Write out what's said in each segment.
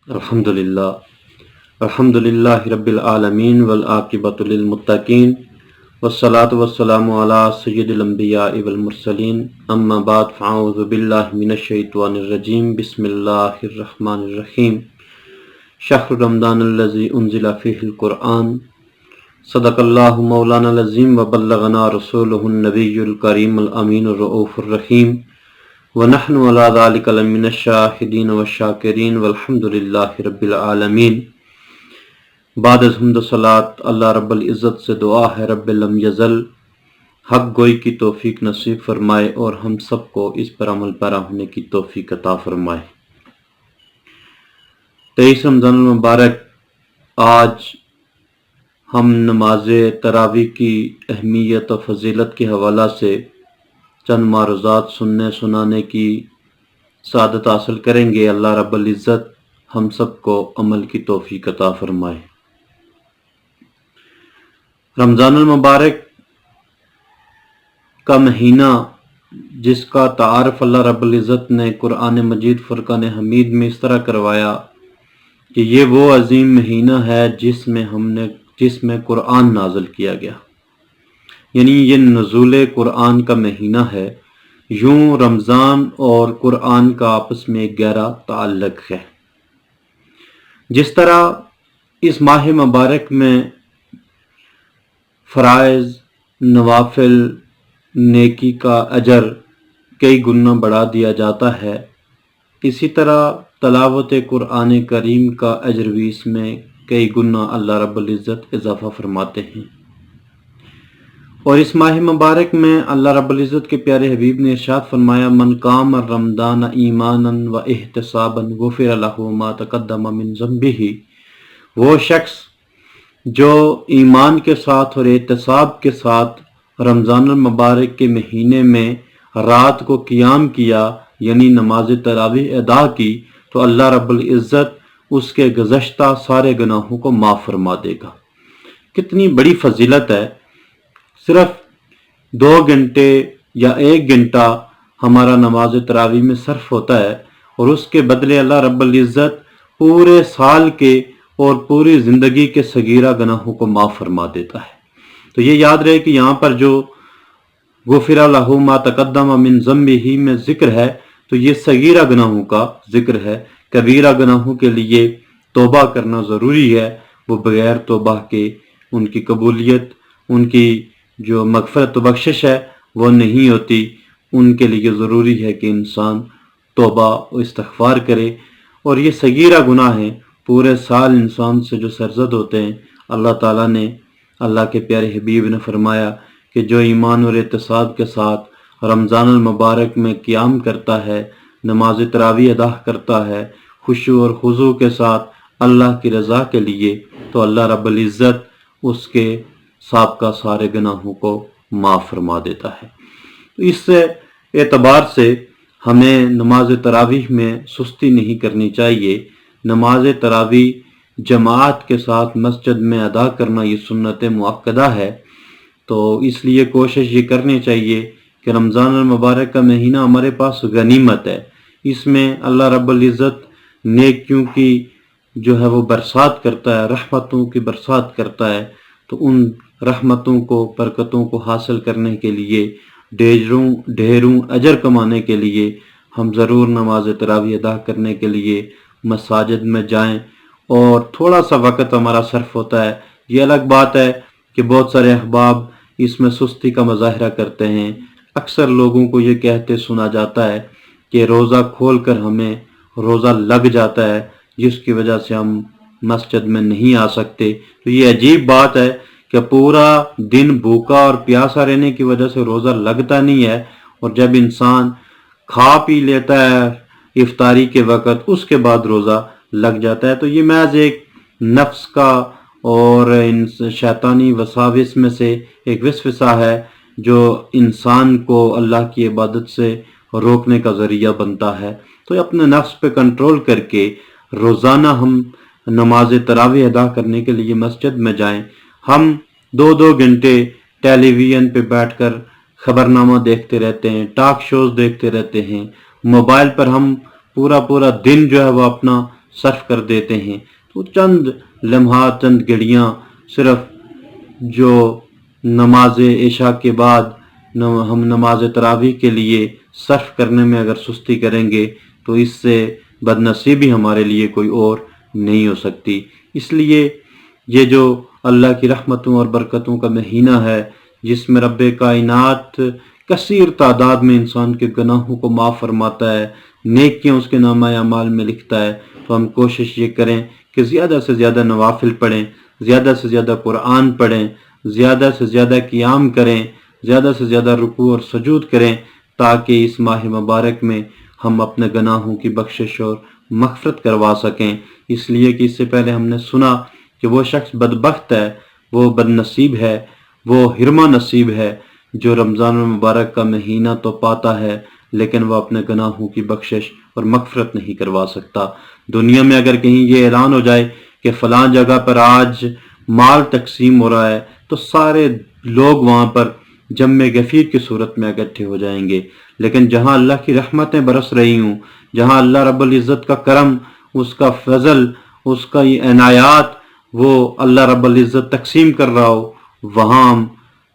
الحمدللہ رب العالمین والعاقبۃ للمتقین والصلاة والسلام علی سید الانبیاء والمرسلین اما بعد فاعوذ باللہ من الشیطان الرجیم بسم اللہ الرحمن الرحیم شہر رمضان الذی انزل فیہ القرآن صدق اللہ مولانا العظیم وبلغنا رسولہ النبی الکریم الامین الرؤوف الرحیم ونحن علی ذلک لمن الشاہدین والشاکرین والحمد للہ رب العالمین۔ بعد از حمد و صلات اللہ رب العزت سے دعا ہے رب لم یزل حق گوئی کی توفیق نصیب فرمائے اور ہم سب کو اس پر عمل پیرا ہونے کی توفیق عطا فرمائے۔ 23 رمضان المبارک، آج ہم نماز تراویح کی اہمیت و فضیلت کے حوالہ سے چند معروضات سننے سنانے کی سعادت حاصل کریں گے۔ اللہ رب العزت ہم سب کو عمل کی توفیق عطا فرمائے۔ رمضان المبارک کا مہینہ، جس کا تعارف اللہ رب العزت نے قرآن مجید فرقان حمید میں اس طرح کروایا کہ یہ وہ عظیم مہینہ ہے جس میں قرآن نازل کیا گیا، یعنی یہ نزول قرآن کا مہینہ ہے۔ یوں رمضان اور قرآن کا آپس میں ایک گہرا تعلق ہے۔ جس طرح اس ماہ مبارک میں فرائض، نوافل، نیکی کا اجر کئی گنا بڑھا دیا جاتا ہے، اسی طرح تلاوت قرآن کریم کا اجر بھی اس میں کئی گنا اللہ رب العزت اضافہ فرماتے ہیں۔ اور اس ماہ مبارک میں اللہ رب العزت کے پیارے حبیب نے ارشاد فرمایا، من قام رمضان ایمانا و احتسابا غفر له ما تقدم من ذنبہ۔ وہ شخص جو ایمان کے ساتھ اور احتساب کے ساتھ رمضان المبارک کے مہینے میں رات کو قیام کیا، یعنی نماز تراویح ادا کی، تو اللہ رب العزت اس کے گزشتہ سارے گناہوں کو معاف فرما دے گا۔ کتنی بڑی فضیلت ہے! صرف 2 گھنٹے یا 1 گھنٹہ ہمارا نماز تراویح میں صرف ہوتا ہے، اور اس کے بدلے اللہ رب العزت پورے سال کے اور پوری زندگی کے صغیرہ گناہوں کو معاف فرما دیتا ہے۔ تو یہ یاد رہے کہ یہاں پر جو غفر لہ ما تقدم من ذنبہ میں ذکر ہے، تو یہ صغیرہ گناہوں کا ذکر ہے۔ کبیرہ گناہوں کے لیے توبہ کرنا ضروری ہے، وہ بغیر توبہ کے ان کی قبولیت، ان کی جو مغفرت و بخشش ہے وہ نہیں ہوتی۔ ان کے لیے ضروری ہے کہ انسان توبہ و استغفار کرے۔ اور یہ صغیرہ گناہ ہیں، پورے سال انسان سے جو سرزد ہوتے ہیں، اللہ تعالیٰ نے، اللہ کے پیارے حبیب نے فرمایا کہ جو ایمان اور احتساب کے ساتھ رمضان المبارک میں قیام کرتا ہے، نماز تراویح ادا کرتا ہے، خشوع اور خضوع کے ساتھ اللہ کی رضا کے لیے، تو اللہ رب العزت اس کے سابقہ سارے گناہوں کو معاف فرما دیتا ہے۔ تو اس اعتبار سے ہمیں نماز تراویح میں سستی نہیں کرنی چاہیے۔ نماز تراویح جماعت کے ساتھ مسجد میں ادا کرنا یہ سنت مؤکدہ ہے، تو اس لیے کوشش یہ کرنی چاہیے کہ رمضان المبارک کا مہینہ ہمارے پاس غنیمت ہے۔ اس میں اللہ رب العزت نیکیوں کی جو ہے وہ برسات کرتا ہے، رحمتوں کی برسات کرتا ہے۔ تو ان رحمتوں کو، برکتوں کو حاصل کرنے کے لیے، ڈھیروں اجر کمانے کے لیے ہم ضرور نماز تراویح ادا کرنے کے لیے مساجد میں جائیں۔ اور تھوڑا سا وقت ہمارا صرف ہوتا ہے، یہ الگ بات ہے کہ بہت سارے احباب اس میں سستی کا مظاہرہ کرتے ہیں۔ اکثر لوگوں کو یہ کہتے سنا جاتا ہے کہ روزہ کھول کر ہمیں روزہ لگ جاتا ہے، جس کی وجہ سے ہم مسجد میں نہیں آ سکتے۔ تو یہ عجیب بات ہے کہ پورا دن بھوکا اور پیاسا رہنے کی وجہ سے روزہ لگتا نہیں ہے، اور جب انسان کھا پی لیتا ہے افطاری کے وقت، اس کے بعد روزہ لگ جاتا ہے۔ تو یہ محض ایک نفس کا اور شیطانی وساوس میں سے ایک وسوسہ ہے جو انسان کو اللہ کی عبادت سے روکنے کا ذریعہ بنتا ہے۔ تو اپنے نفس پہ کنٹرول کر کے روزانہ ہم نماز تراویح ادا کرنے کے لیے مسجد میں جائیں۔ ہم 2 گھنٹے ٹیلی ویژن پہ بیٹھ کر خبرنامہ دیکھتے رہتے ہیں، ٹاک شوز دیکھتے رہتے ہیں، موبائل پر ہم پورا دن جو ہے وہ اپنا صرف کر دیتے ہیں، تو چند لمحات، چند گھڑیاں صرف جو نماز عشاء کے بعد ہم نماز تراویح کے لیے صرف کرنے میں اگر سستی کریں گے تو اس سے بد نصیبی ہمارے لیے کوئی اور نہیں ہو سکتی۔ اس لیے یہ جو اللہ کی رحمتوں اور برکتوں کا مہینہ ہے، جس میں رب کائنات کثیر تعداد میں انسان کے گناہوں کو معاف فرماتا ہے، نیکیاں اس کے نامہ اعمال میں لکھتا ہے، تو ہم کوشش یہ کریں کہ زیادہ سے زیادہ نوافل پڑھیں، زیادہ سے زیادہ قرآن پڑھیں، زیادہ سے زیادہ قیام کریں، زیادہ سے زیادہ رکوع اور سجود کریں، تاکہ اس ماہ مبارک میں ہم اپنے گناہوں کی بخشش اور مغفرت کروا سکیں۔ اس لیے کہ اس سے پہلے ہم نے سنا کہ وہ شخص بدبخت ہے، وہ بد نصیب ہے، وہ ہرما نصیب ہے جو رمضان المبارک کا مہینہ تو پاتا ہے لیکن وہ اپنے گناہوں کی بخشش اور مغفرت نہیں کروا سکتا۔ دنیا میں اگر کہیں یہ اعلان ہو جائے کہ فلاں جگہ پر آج مال تقسیم ہو رہا ہے تو سارے لوگ وہاں پر جمع غفیر کی صورت میں اکٹھے ہو جائیں گے، لیکن جہاں اللہ کی رحمتیں برس رہی ہوں، جہاں اللہ رب العزت کا کرم، اس کا فضل، اس کا یہ عنایات وہ اللہ رب العزت تقسیم کر رہا ہو، وہاں ہم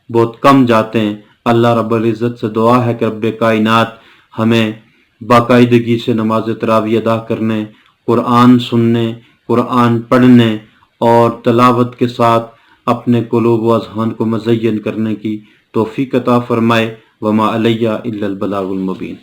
بہت کم جاتے ہیں۔ اللہ رب العزت سے دعا ہے کہ رب کائنات ہمیں باقاعدگی سے نماز تراویح ادا کرنے، قرآن سننے، قرآن پڑھنے اور تلاوت کے ساتھ اپنے قلوب و اذہان کو مزین کرنے کی توفیق عطا فرمائے۔ وما علیہ الا البلاغ المبین۔